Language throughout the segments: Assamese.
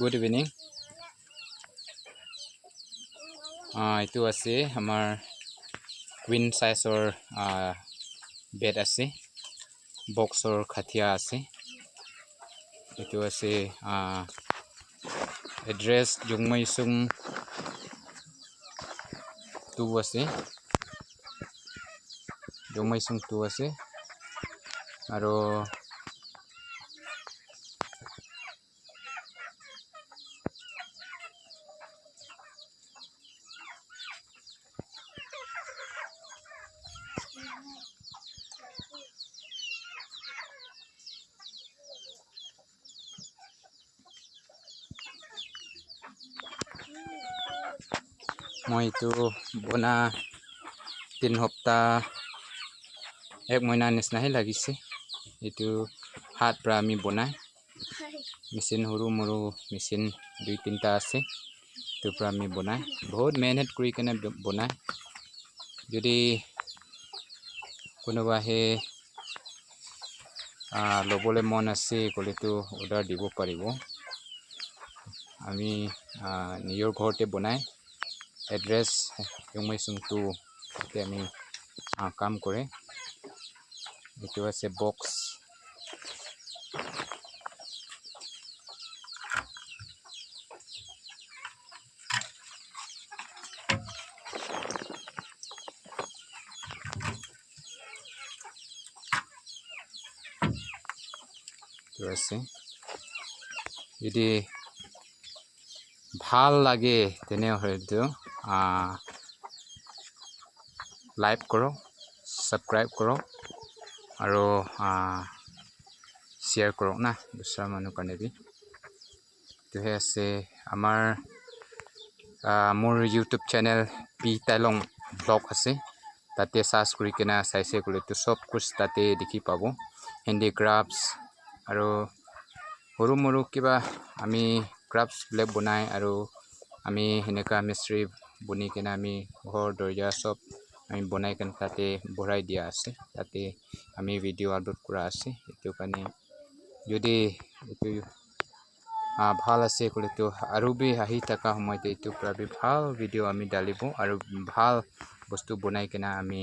Good evening. Itu আছে আমাৰ queen sizeৰ bed আছে, boxৰ খাটিয়া আছে. Itu আছে address Jungmaisung 2 আছে, Jungmaisung 2 আছে আৰু মই itu বনা 3 সপ্তাহ 1 মহিনা নিচিনাহে লাগিছে. itu হাত পৰা আমি বনাই মেচিন সৰু মৰু মেচিন 2-3টা আছে, itu পৰা আমি বনাই বহুত মেহনত কৰি কেনে বনাই. যদি কোনোবা হে ল'বলৈ মন আছে ক'লেতো অৰ্ডাৰ দিব পাৰিব. আমি নিজৰ ঘৰতে বনাই এড্ৰেছ Jungmaisung 2 তাতে আমি কাম কৰে. এইটো আছে বক্স, এইটো আছে. যদি ভাল লাগে তেনেহ'লেতো লাইক কৰক, ছাবস্ক্ৰাইব কৰক আৰু শ্বেয়াৰ কৰক না দুসৰা মানুহ কাৰণে বি. এইটোহে আছে আমাৰ মোৰ ইউটিউব চেনেল পি টাইলং ব্লগ আছে, তাতে সাৰ্চ কৰি কেনে চাইছে ক'লেতো চব কুছ তাতে দেখি পাব. হেণ্ডিক্ৰাফ্টছ আৰু সৰু মৰু কিবা আমি ক্ৰাফ্টছবিলাক বনাই আৰু আমি সেনেকুৱা মিস্ত্ৰী বনি কেনে আমি ঘৰ দৰ্জা চব আমি বনাই কেনে তাতে ভৰাই দিয়া আছে. তাতে আমি ভিডিঅ' আপলোড কৰা আছে. এইটো কাৰণে যদি এইটো ভাল আছে ক'লেতো আৰু বি আহি থকা সময়তে এইটো পৰা বি ভাল ভিডিঅ' আমি ডালিব আৰু ভাল বস্তু বনাই কেনে আমি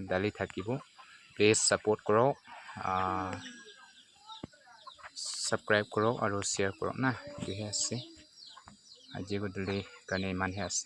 ডালি থাকিব. প্লিজ ছাপোৰ্ট কৰক, ছাবস্ক্ৰাইব কৰক আৰু শ্বেয়াৰ কৰক না. এইটোহে আছে আজি গধূলি কাৰণে ইমানহে আছে.